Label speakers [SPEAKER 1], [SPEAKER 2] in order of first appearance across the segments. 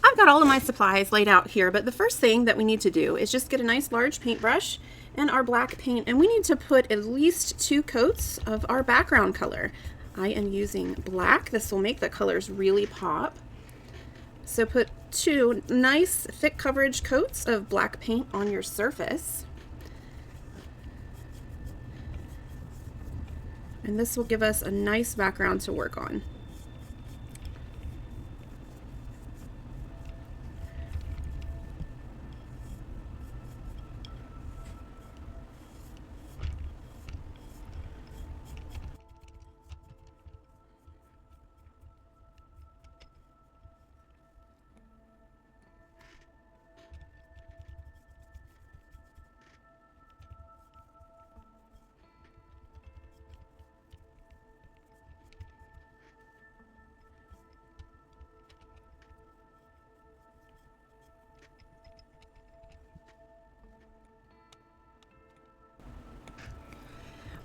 [SPEAKER 1] I've got all of my supplies laid out here, but the first thing that we need to do is just get a nice large paintbrush and our black paint, and we need to put at least 2 coats of our background color. I am using black. This will make the colors really pop. So put 2 nice thick coverage coats of black paint on your surface. And this will give us a nice background to work on.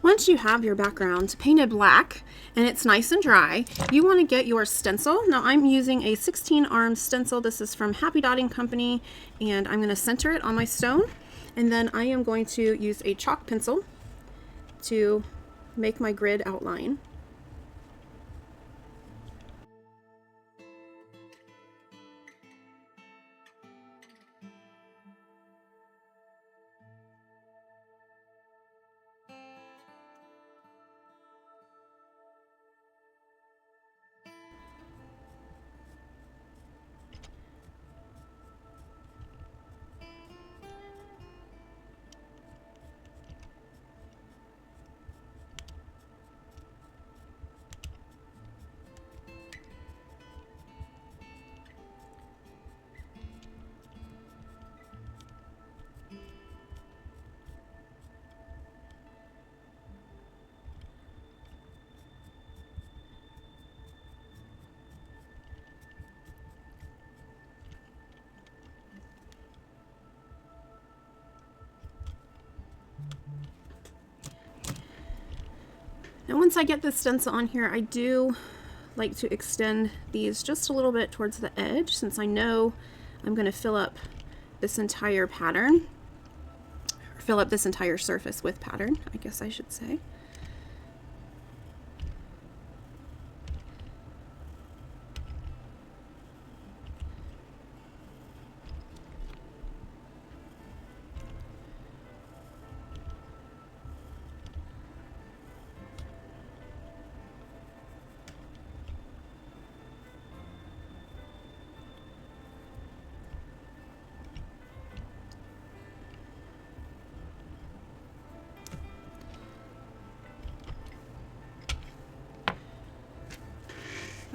[SPEAKER 1] Once you have your background painted black and it's nice and dry, you want to get your stencil. Now I'm using a 16-arm stencil. This is from Happy Dotting Company, and I'm going to center it on my stone, and then I am going to use a chalk pencil to make my grid outline. Now once I get the stencil on here, I do like to extend these just a little bit towards the edge, since I know I'm going to fill up this entire pattern, or fill up this entire surface with pattern, I guess I should say.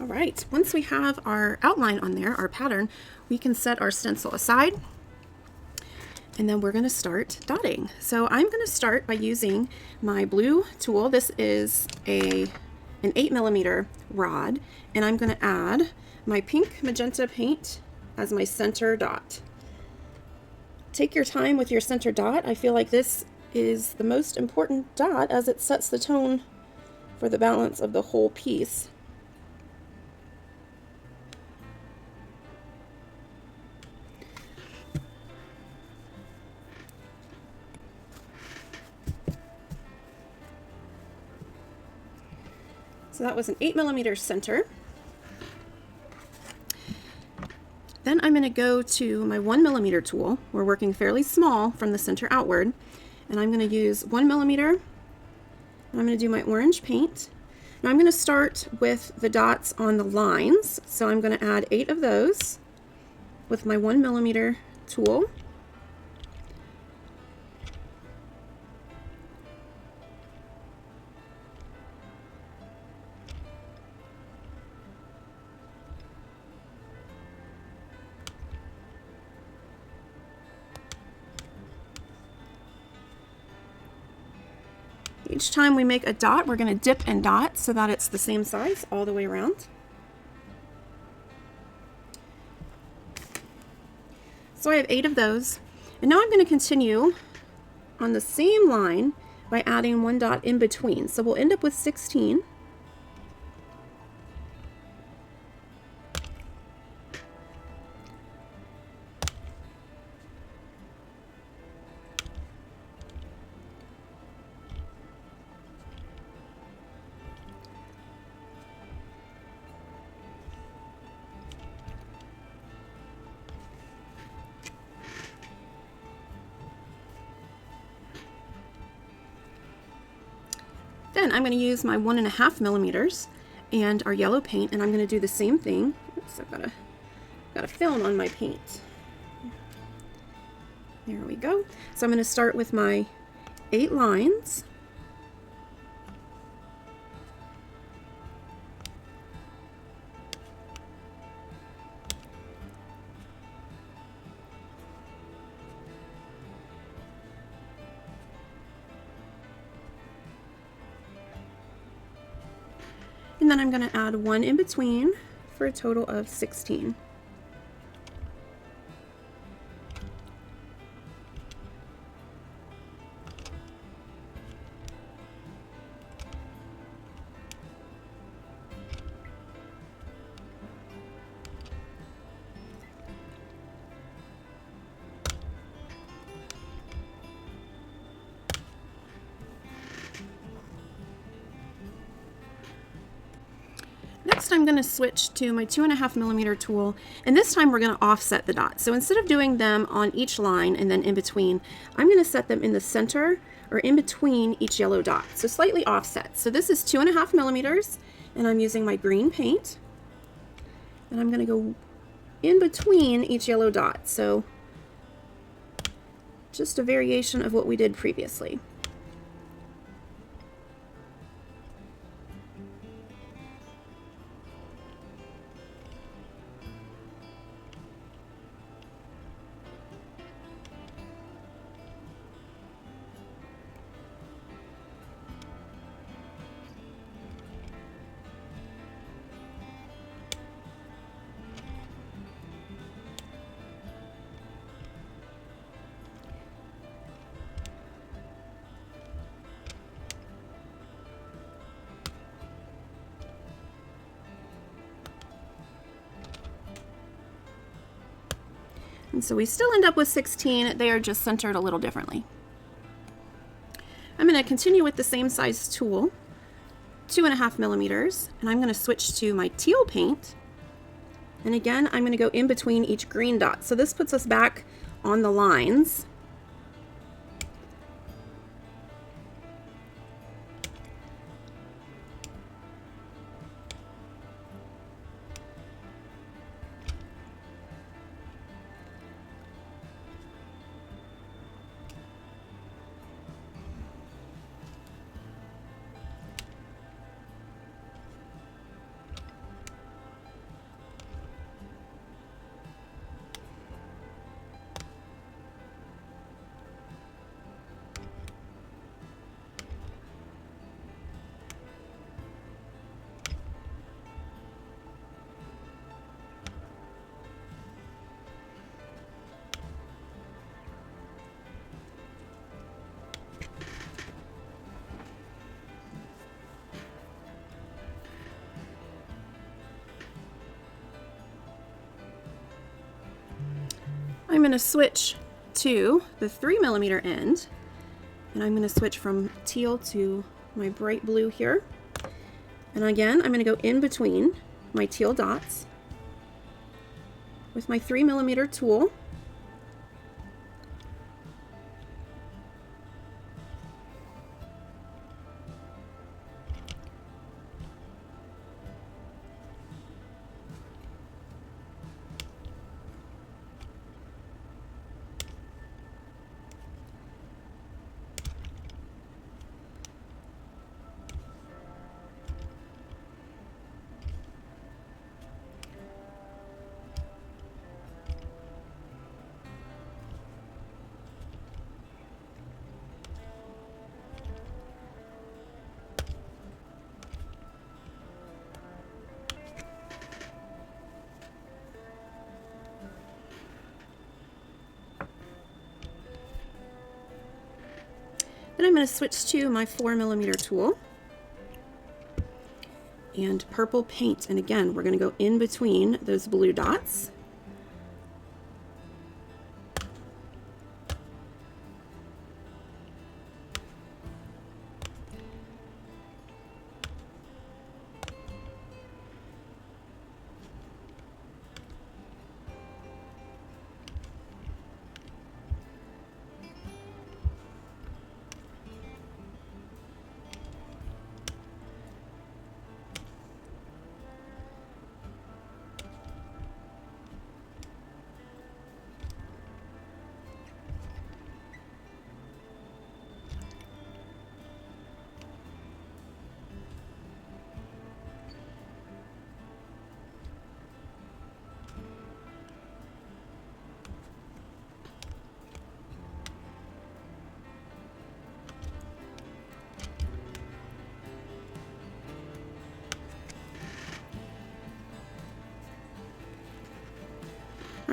[SPEAKER 1] All right, once we have our outline on there, our pattern, we can set our stencil aside, and then we're going to start dotting. So I'm going to start by using my blue tool. This is an 8mm rod, and I'm going to add my pink magenta paint as my center dot. Take your time with your center dot. I feel like this is the most important dot, as it sets the tone for the balance of the whole piece. So that was an 8mm center. Then I'm going to go to my 1mm tool. We're working fairly small from the center outward. And I'm going to use 1mm. And I'm going to do my orange paint. Now I'm going to start with the dots on the lines. So I'm going to add 8 of those with my 1mm tool. Each time we make a dot, we're going to dip and dot so that it's the same size all the way around. So I have 8 of those. And now I'm going to continue on the same line by adding 1 dot in between. So we'll end up with 16. again, I'm going to use my 1.5 millimeters and our yellow paint, and I'm going to do the same thing. Oops, I've got a film on my paint. There we go. So I'm going to start with my 8 lines. And then I'm going to add 1 in between for a total of 16. Next, I'm going to switch to my 2.5 millimeter tool, and this time we're going to offset the dots. So instead of doing them on each line and then in between, I'm going to set them in the center or in between each yellow dot, so slightly offset. So this is 2.5 millimeters, and I'm using my green paint, and I'm going to go in between each yellow dot. So just a variation of what we did previously. And so we still end up with 16, they are just centered a little differently. I'm going to continue with the same size tool, 2.5 millimeters, and I'm going to switch to my teal paint. And again, I'm going to go in between each green dot. So this puts us back on the lines. I'm going to switch to the 3 millimeter end, and I'm going to switch from teal to my bright blue here. And again, I'm going to go in between my teal dots with my 3 millimeter tool. Then I'm going to switch to my 4 millimeter tool and purple paint. And again, we're going to go in between those blue dots.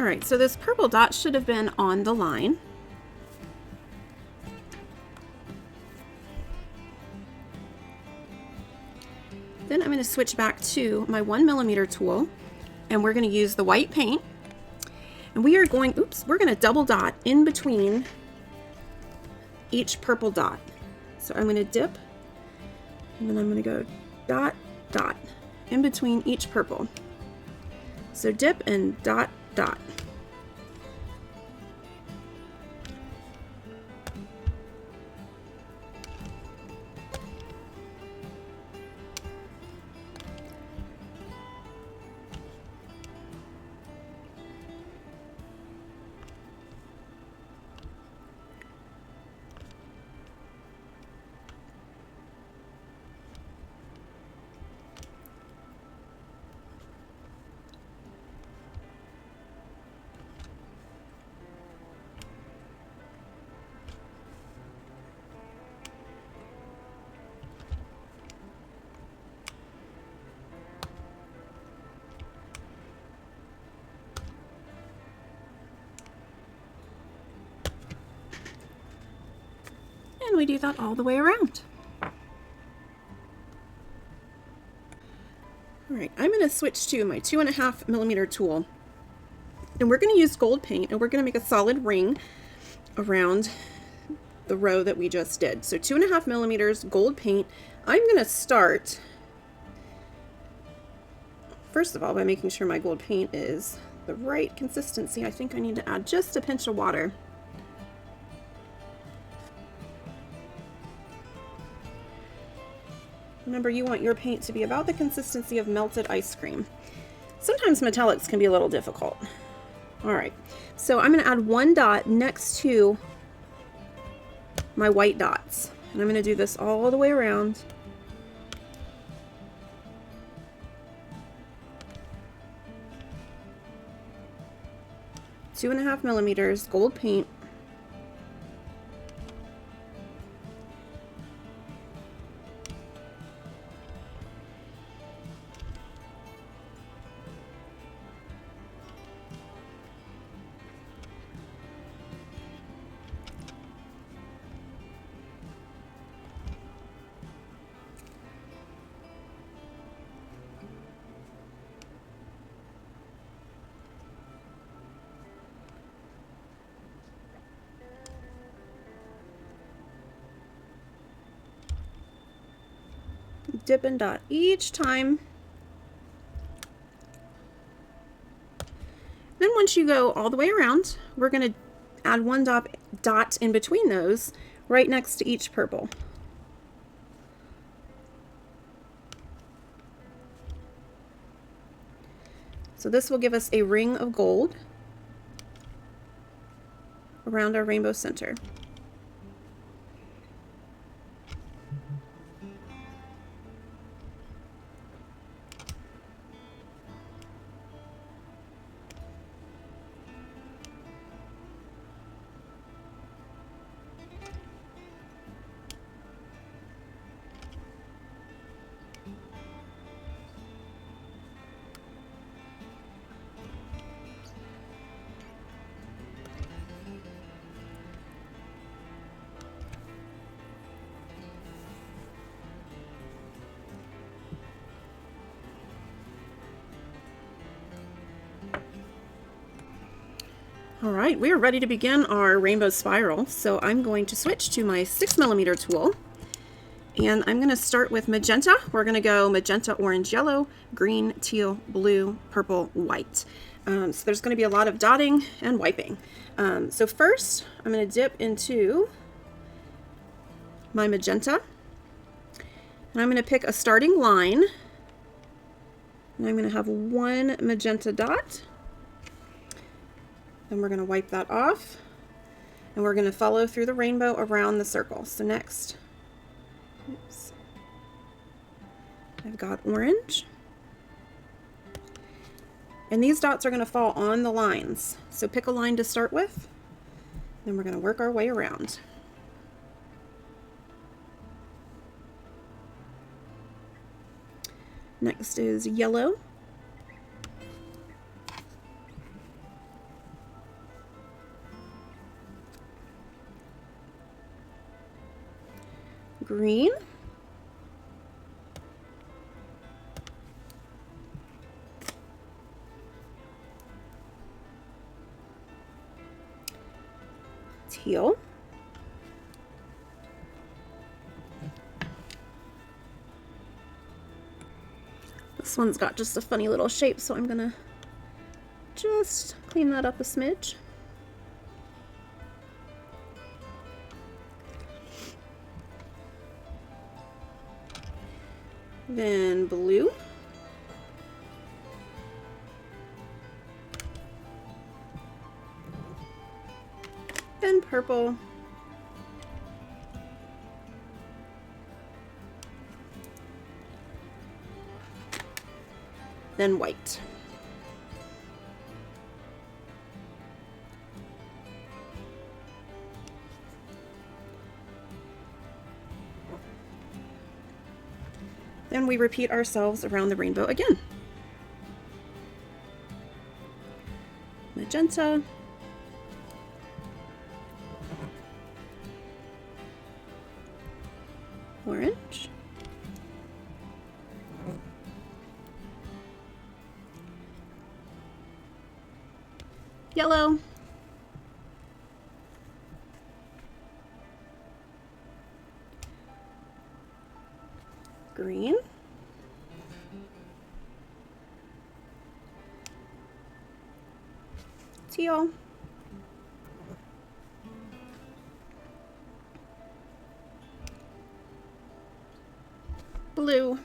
[SPEAKER 1] All right, so this purple dot should have been on the line. Then I'm going to switch back to my 1mm tool, and we're going to use the white paint. And we are going, we're going to double dot in between each purple dot. So I'm going to dip, and then I'm going to go dot, dot in between each purple. So dip and dot, dot. And we do that all the way around. All right, I'm going to switch to my 2.5mm tool, and we're going to use gold paint, and we're going to make a solid ring around the row that we just did. So 2.5mm gold paint. I'm going to start, first of all, by making sure my gold paint is the right consistency. I think I need to add just a pinch of water. Remember, you want your paint to be about the consistency of melted ice cream. Sometimes metallics can be a little difficult. All right, so I'm going to add one dot next to my white dots. And I'm going to do this all the way around. Two and a half millimeters gold paint. Dip and dot each time. Then once you go all the way around, we're going to add one dot in between those, right next to each purple. So this will give us a ring of gold around our rainbow center. All right, we are ready to begin our rainbow spiral. So I'm going to switch to my 6mm tool, and I'm going to start with magenta. We're going to go magenta, orange, yellow, green, teal, blue, purple, white. So there's going to be a lot of dotting and wiping. So first, I'm going to dip into my magenta, and I'm going to pick a starting line, and I'm going to have one magenta dot. Then we're going to wipe that off, and we're going to follow through the rainbow around the circle. So next, I've got orange, and these dots are going to fall on the lines. So pick a line to start with, then we're going to work our way around. Next is yellow. green, teal, this one's got just a funny little shape, so I'm gonna just clean that up a smidge. Then blue, then purple, then white. Then we repeat ourselves around the rainbow again. Magenta, orange, yellow, green, teal, blue,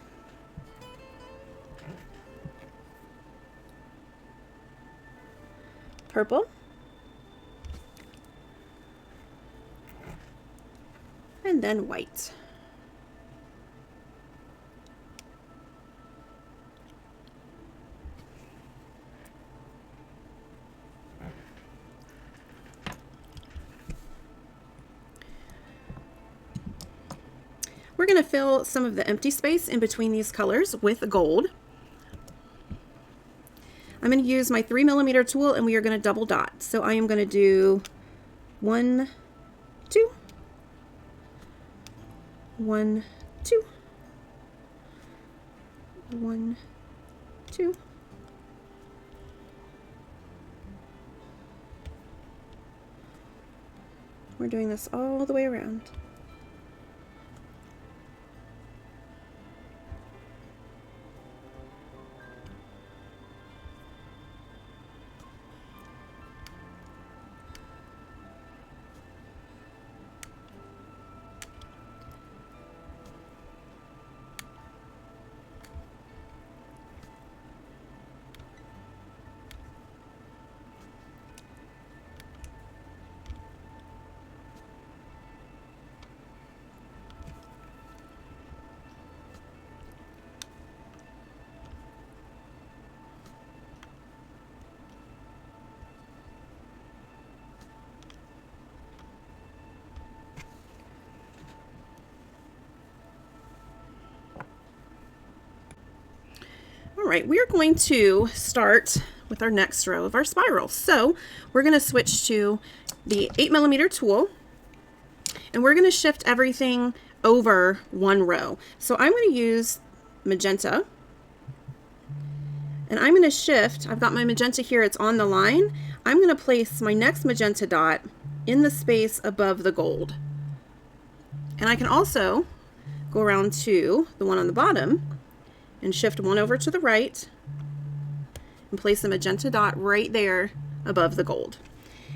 [SPEAKER 1] purple, and then white. We're going to fill some of the empty space in between these colors with gold. I'm going to use my 3mm tool, and we are going to double dot. So I am going to do 1, 2, 1, 2, 1, 2. We're doing this all the way around. All right, we are going to start with our next row of our spiral. So we're going to switch to the 8mm tool, and we're going to shift everything over one row. So I'm going to use magenta, and I'm going to shift. I've got my magenta here, it's on the line. I'm going to place my next magenta dot in the space above the gold. And I can also go around to the one on the bottom and shift one over to the right and place a magenta dot right there above the gold.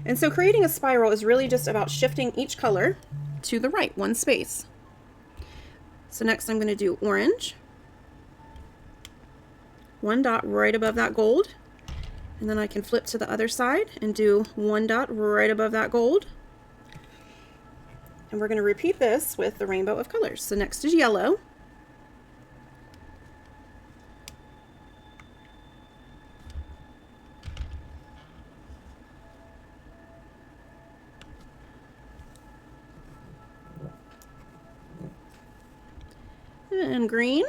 [SPEAKER 1] And so creating a spiral is really just about shifting each color to the right, one space. So next I'm going to do orange, one dot right above that gold, and then I can flip to the other side and do one dot right above that gold. And we're going to repeat this with the rainbow of colors. So next is yellow, and green,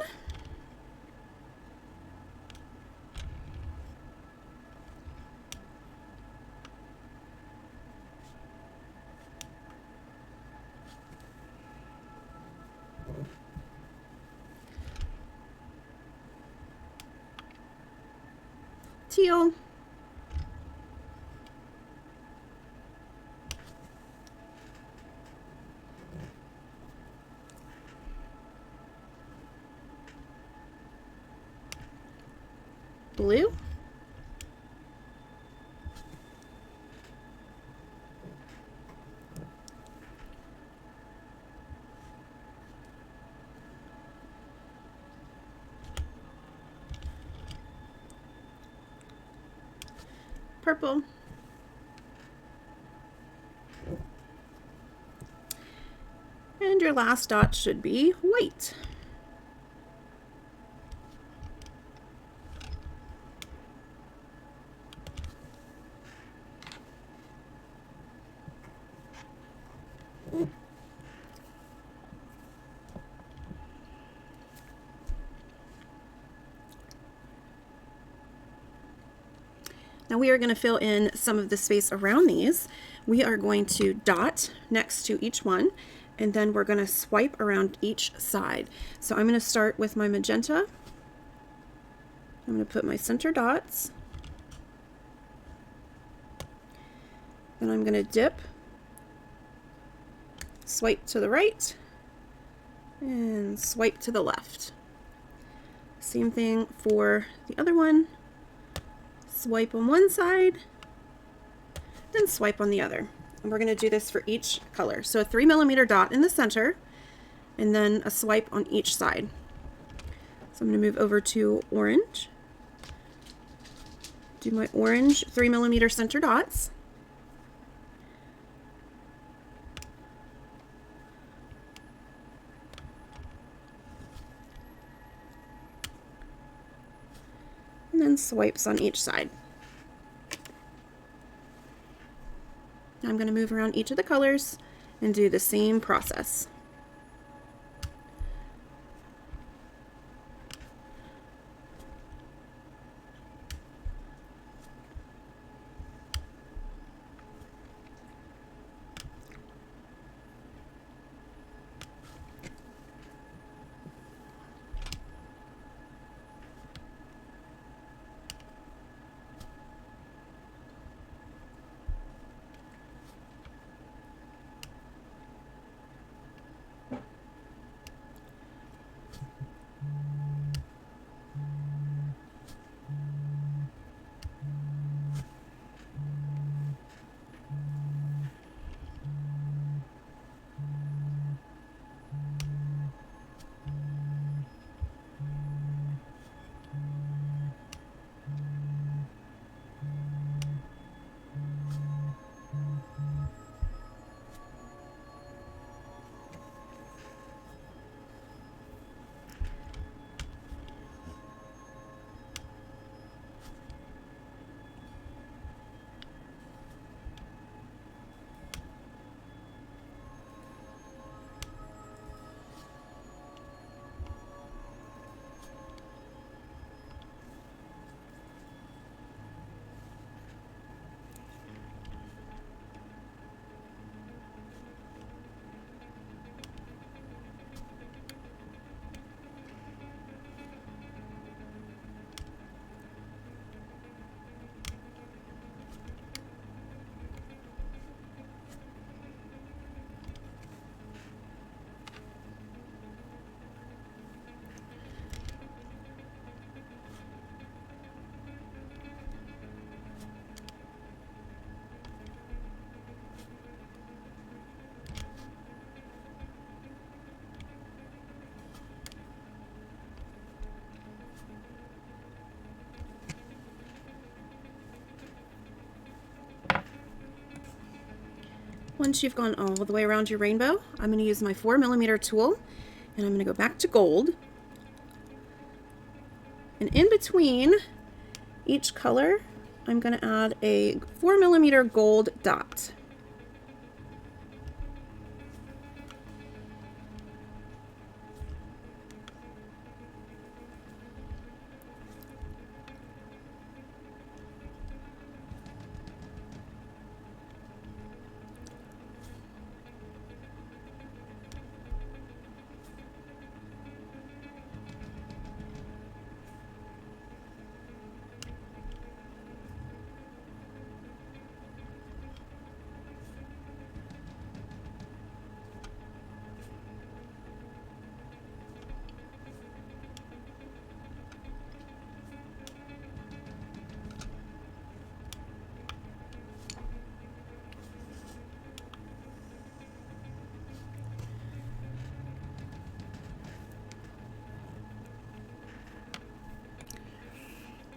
[SPEAKER 1] teal. Blue. Purple. And your last dot should be white. Now we are going to fill in some of the space around these. We are going to dot next to each one, and then we're going to swipe around each side. So I'm going to start with my magenta. I'm going to put my center dots. Then I'm going to dip, swipe to the right, and swipe to the left. Same thing for the other one. Swipe on one side, then swipe on the other. And we're going to do this for each color. So a 3mm dot in the center, and then a swipe on each side. So I'm going to move over to orange. Do my orange 3mm center dots. And then swipes on each side. Now I'm going to move around each of the colors and do the same process. Once you've gone all the way around your rainbow, I'm going to use my 4mm tool, and I'm going to go back to gold. And in between each color, I'm going to add a 4mm gold dot.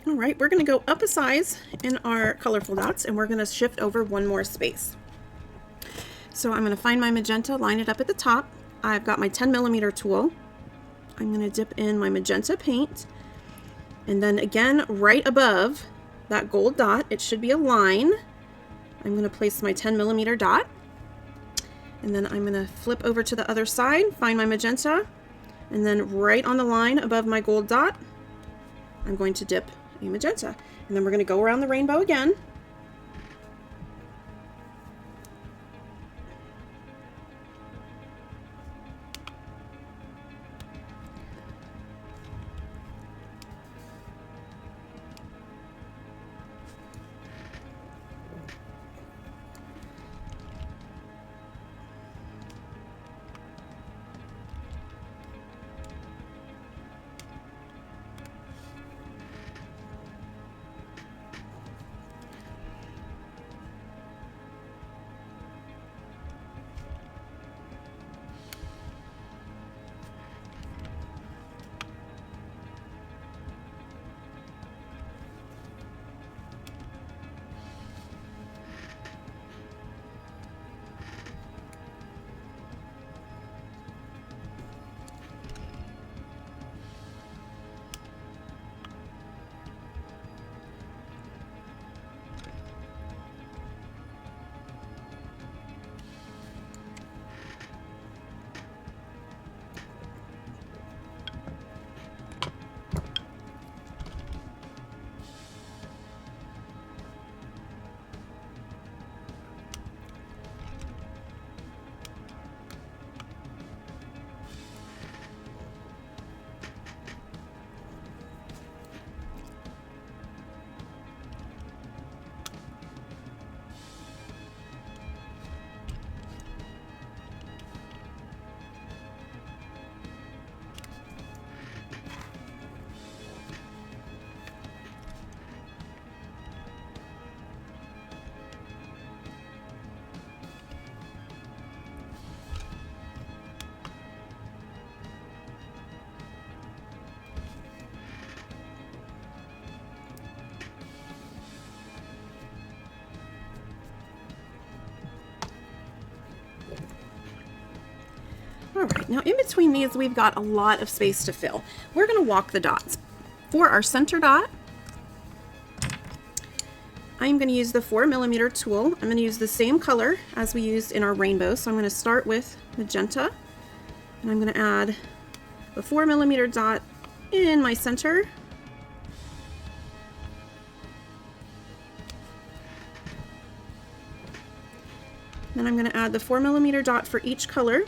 [SPEAKER 1] All right, we're going to go up a size in our colorful dots, and we're going to shift over one more space. So I'm going to find my magenta, line it up at the top. I've got my 10mm tool. I'm going to dip in my magenta paint, and then again right above that gold dot, it should be a line. I'm going to place my 10mm dot, and then I'm going to flip over to the other side, find my magenta, and then right on the line above my gold dot, I'm going to dip a magenta. And then we're going to go around the rainbow again. All right, now in between these, we've got a lot of space to fill. We're going to walk the dots. For our center dot, I'm going to use the 4mm tool. I'm going to use the same color as we used in our rainbow. So I'm going to start with magenta, and I'm going to add the 4mm dot in my center. Then I'm going to add the 4mm dot for each color.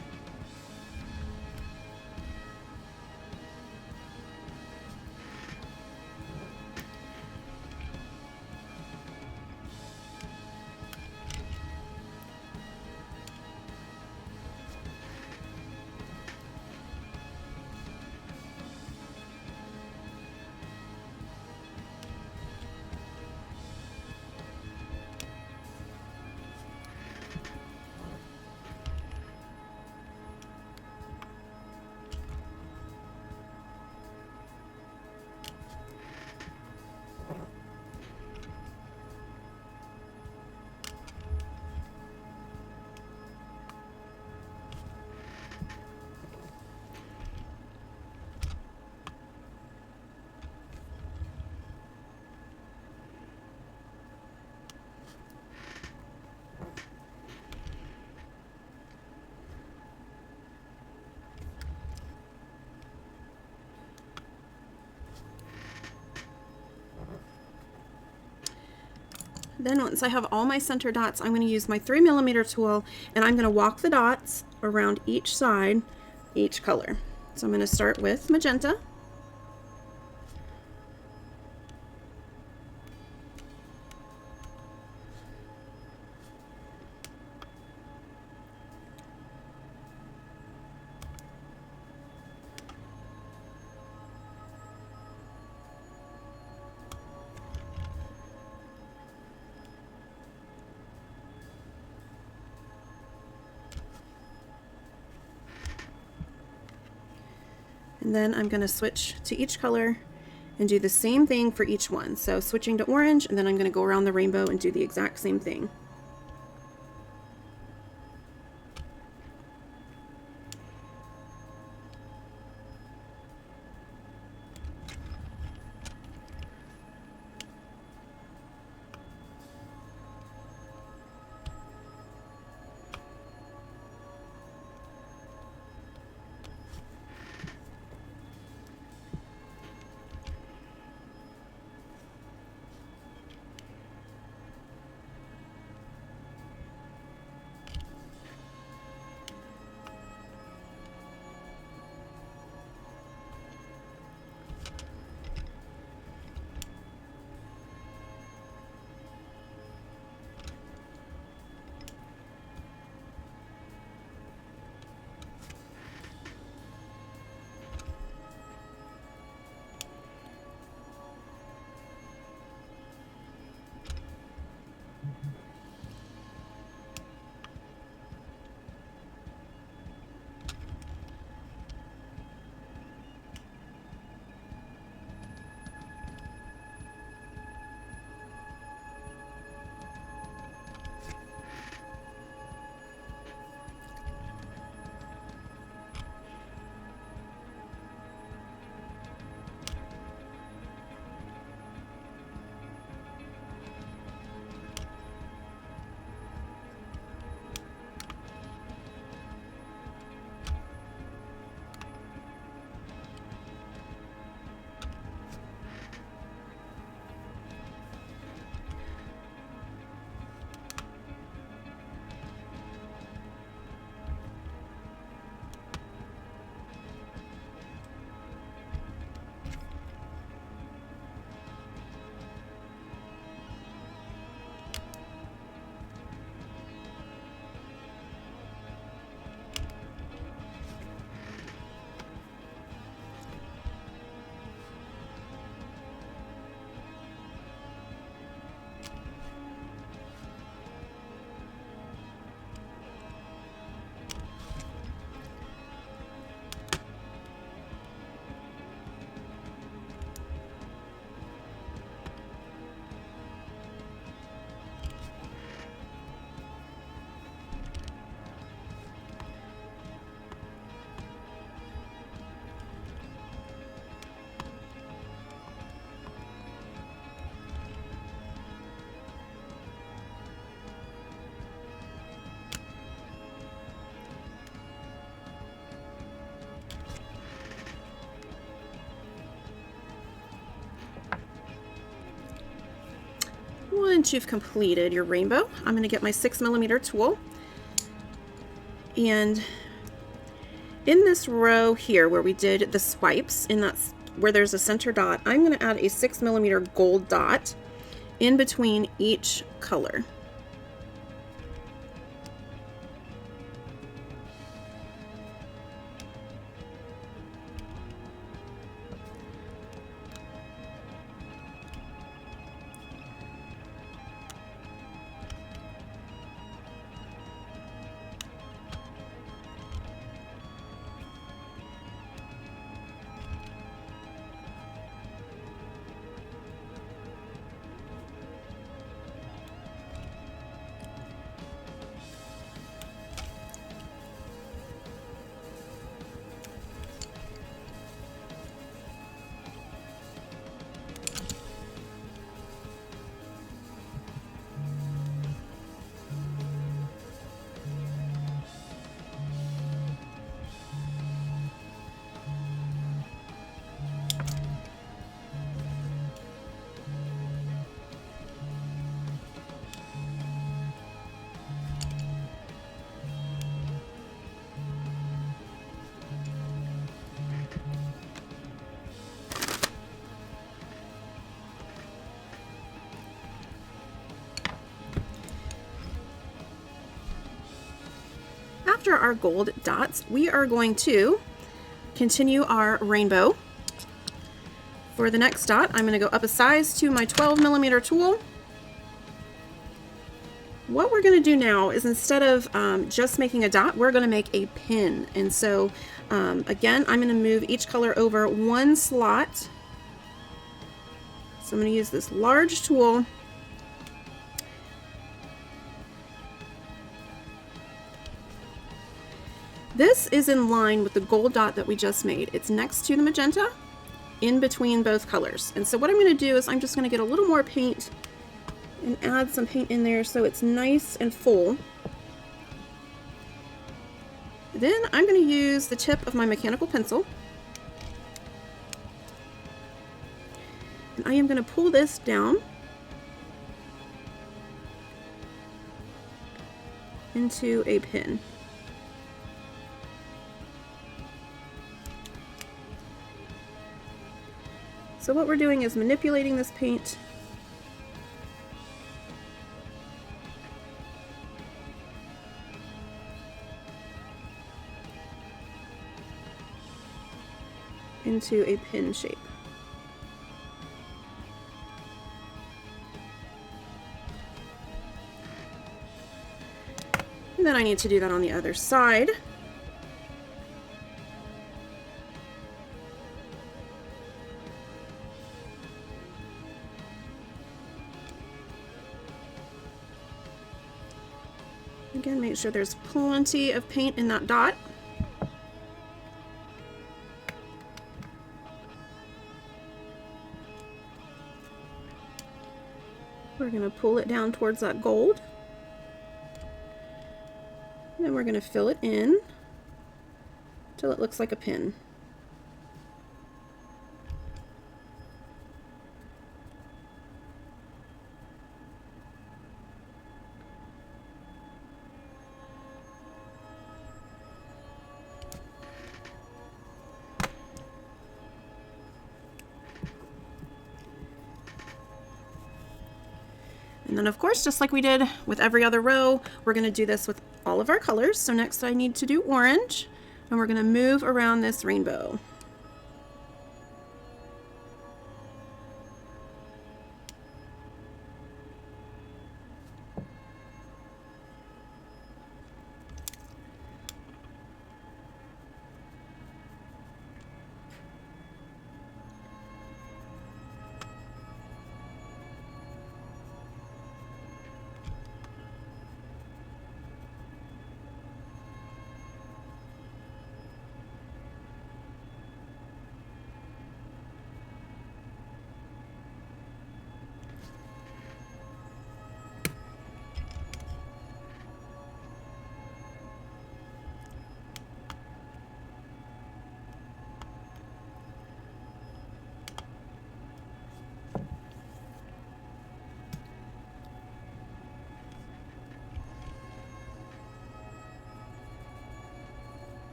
[SPEAKER 1] Then once I have all my center dots, I'm going to use my 3mm tool, and I'm going to walk the dots around each side, each color. So I'm going to start with magenta. And then I'm going to switch to each color and do the same thing for each one. So switching to orange, and then I'm going to go around the rainbow and do the exact same thing. Once you've completed your rainbow, I'm going to get my 6mm tool, and in this row here where we did the swipes, in that where there's a center dot, I'm going to add a 6mm gold dot in between each color. After our gold dots, we are going to continue our rainbow. For the next dot, I'm going to go up a size to my 12mm tool. What we're going to do now is, instead of just making a dot, we're going to make a pin. And so again, I'm going to move each color over one slot So I'm going to use this large tool. This is in line with the gold dot that we just made. It's next to the magenta, in between both colors. And so what I'm going to do is I'm just going to get a little more paint and add some paint in there so it's nice and full. Then I'm going to use the tip of my mechanical pencil. And I am going to pull this down into a pin. So what we're doing is manipulating this paint into a pin shape. And then I need to do that on the other side. Again, make sure there's plenty of paint in that dot. We're going to pull it down towards that gold. Then we're going to fill it in till it looks like a pin. And then of course, just like we did with every other row, we're going to do this with all of our colors. So next I need to do orange, and we're going to move around this rainbow.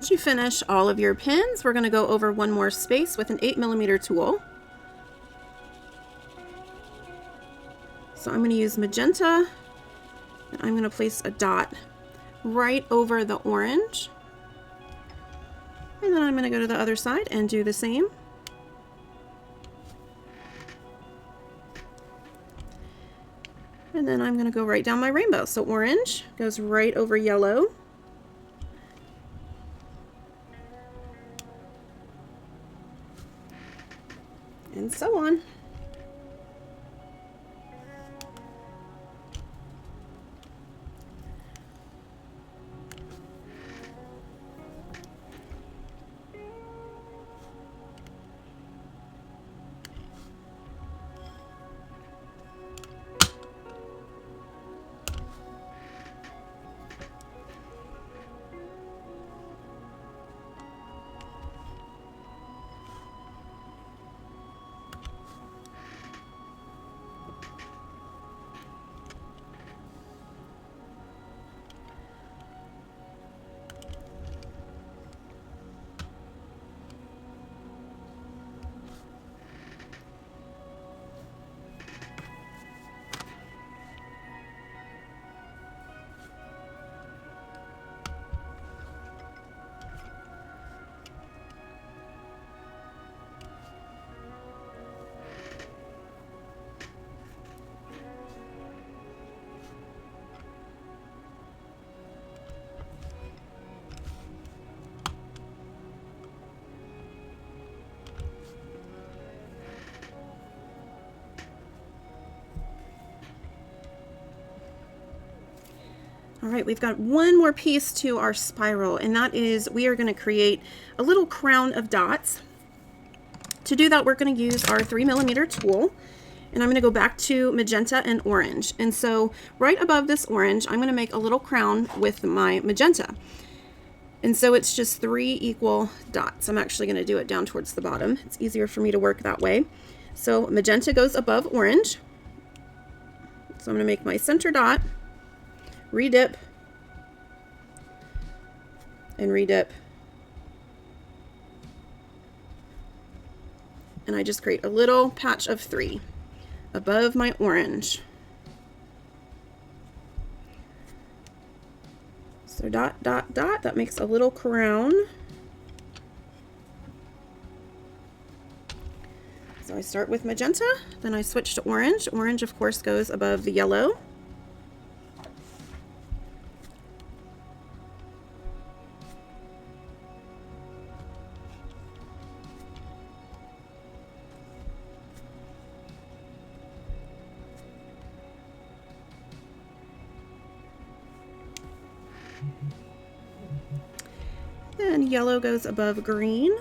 [SPEAKER 1] Once you finish all of your pins, we're going to go over one more space with an 8mm tool. So I'm going to use magenta, and I'm going to place a dot right over the orange. And then I'm going to go to the other side and do the same. And then I'm going to go right down my rainbow. So orange goes right over yellow. And so on. All right, we've got one more piece to our spiral, and that is we are going to create a little crown of dots. To do that, we're going to use our 3mm tool, and I'm going to go back to magenta and orange. And so right above this orange, I'm going to make a little crown with my magenta. And so it's just 3 equal dots. I'm actually going to do it down towards the bottom. It's easier for me to work that way. So magenta goes above orange. So I'm going to make my center dot, redip, and redip. And I just create a little patch of 3 above my orange. So dot, dot, dot, that makes a little crown. So I start with magenta, then I switch to orange. Orange, of course, goes above the yellow. Then yellow goes above green.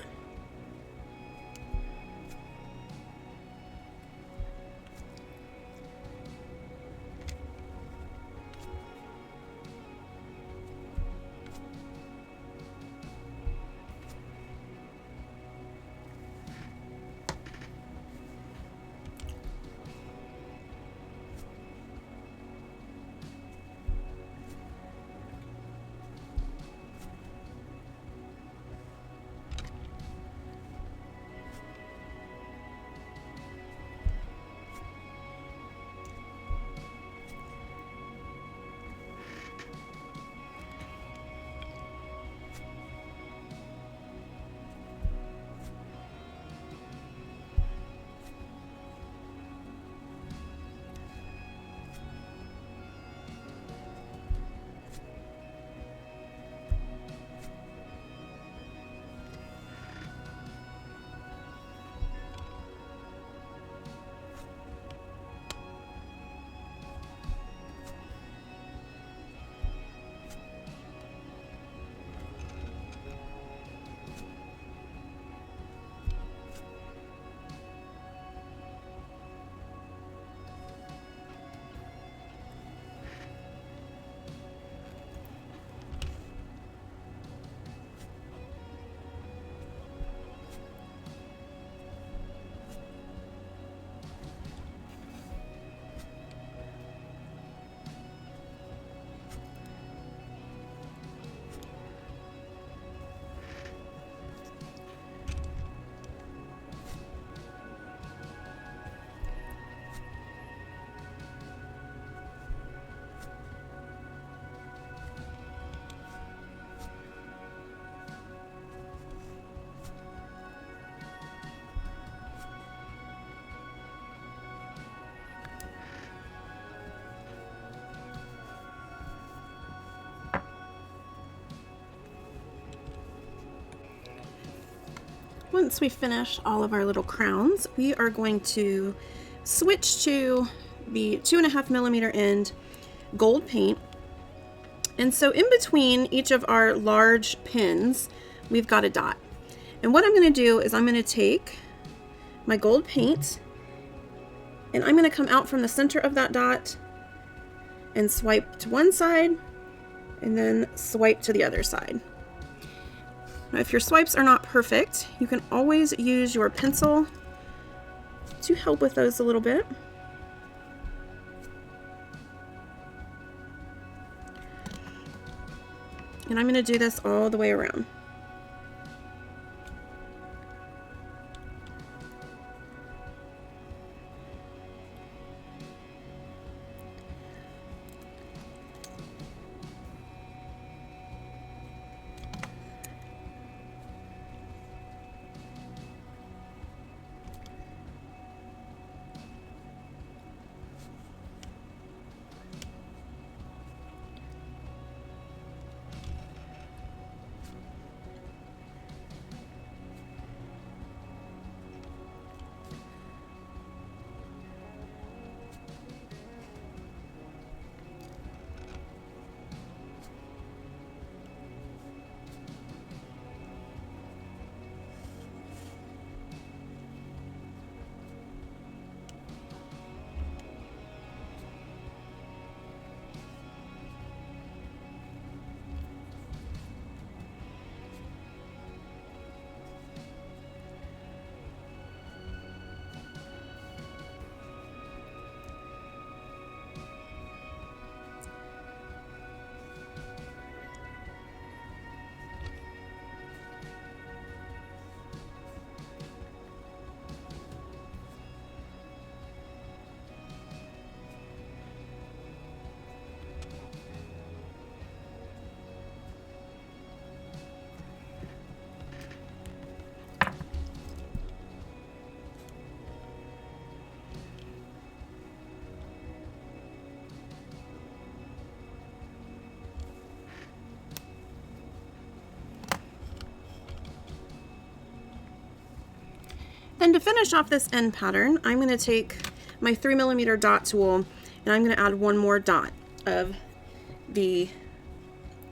[SPEAKER 1] once we finish all of our little crowns, we are going to switch to the 2.5mm end gold paint. And so in between each of our large pins, we've got a dot. And what I'm going to do is I'm going to take my gold paint and I'm going to come out from the center of that dot and swipe to one side and then swipe to the other side. Now, if your swipes are not perfect, you can always use your pencil to help with those a little bit. And I'm going to do this all the way around. Then to finish off this end pattern, I'm going to take my 3mm dot tool and I'm going to add one more dot of the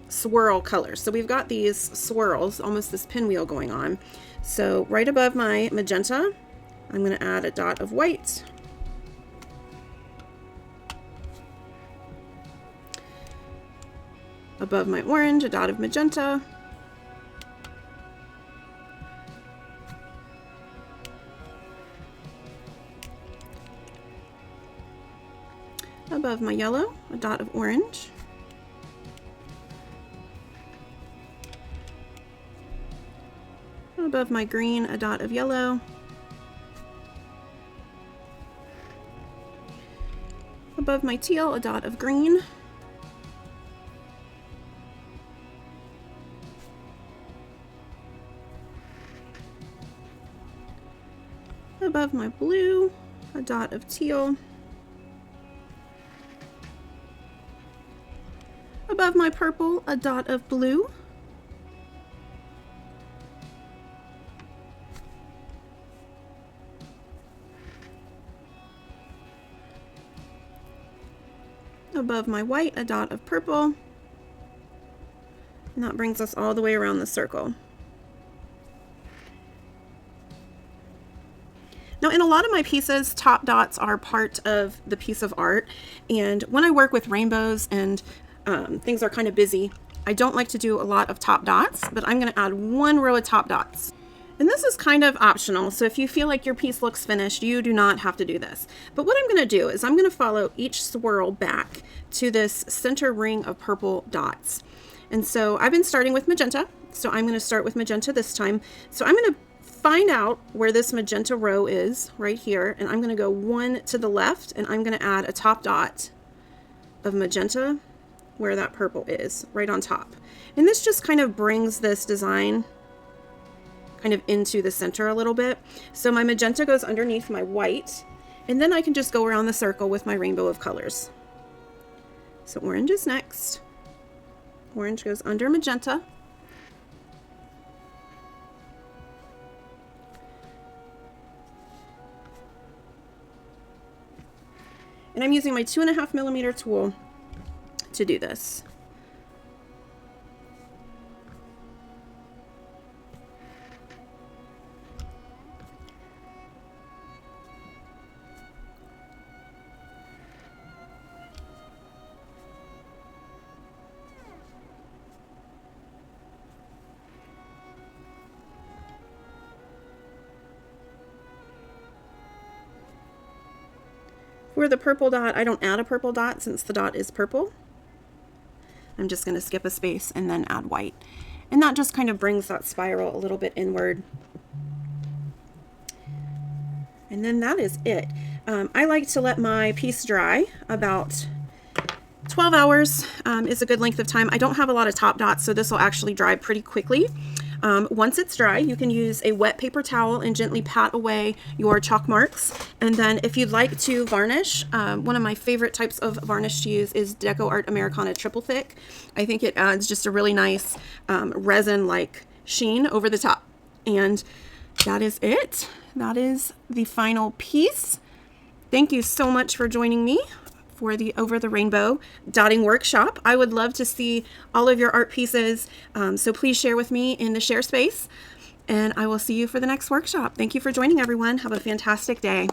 [SPEAKER 1] swirl color. So we've got these swirls, almost this pinwheel going on. So right above my magenta, I'm going to add a dot of white. Above my orange, a dot of magenta. Above my yellow, a dot of orange. Above my green, a dot of yellow. Above my teal, a dot of green. Above my blue, a dot of teal. Above my purple, a dot of blue. Above my white, a dot of purple. And that brings us all the way around the circle. Now, in a lot of my pieces, top dots are part of the piece of art. And when I work with rainbows and things are kind of busy, I don't like to do a lot of top dots, but I'm going to add one row of top dots. And this is kind of optional, so if you feel like your piece looks finished, you do not have to do this. But what I'm going to do is I'm going to follow each swirl back to this center ring of purple dots. And so I've been starting with magenta, so I'm going to start with magenta this time. So I'm going to find out where this magenta row is right here, and I'm going to go one to the left, and I'm going to add a top dot of magenta where that purple is, right on top. And this just kind of brings this design kind of into the center a little bit. So my magenta goes underneath my white, and then I can just go around the circle with my rainbow of colors. So orange is next. Orange goes under magenta. And I'm using my 2.5mm tool to do this. For the purple dot, I don't add a purple dot since the dot is purple. I'm just going to skip a space and then add white. And that just kind of brings that spiral a little bit inward. And then that is it. I like to let my piece dry. About 12 hours is a good length of time. I don't have a lot of top dots, so this will actually dry pretty quickly. Once it's dry, you can use a wet paper towel and gently pat away your chalk marks. And then if you'd like to varnish, one of my favorite types of varnish to use is Deco Art Americana Triple Thick. I think it adds just a really nice resin-like sheen over the top. And that is it. That is the final piece. Thank you so much for joining me for the Over the Rainbow dotting workshop. I would love to see all of your art pieces, so please share with me in the share space, and I will see you for the next workshop. Thank you for joining, everyone. Have a fantastic day.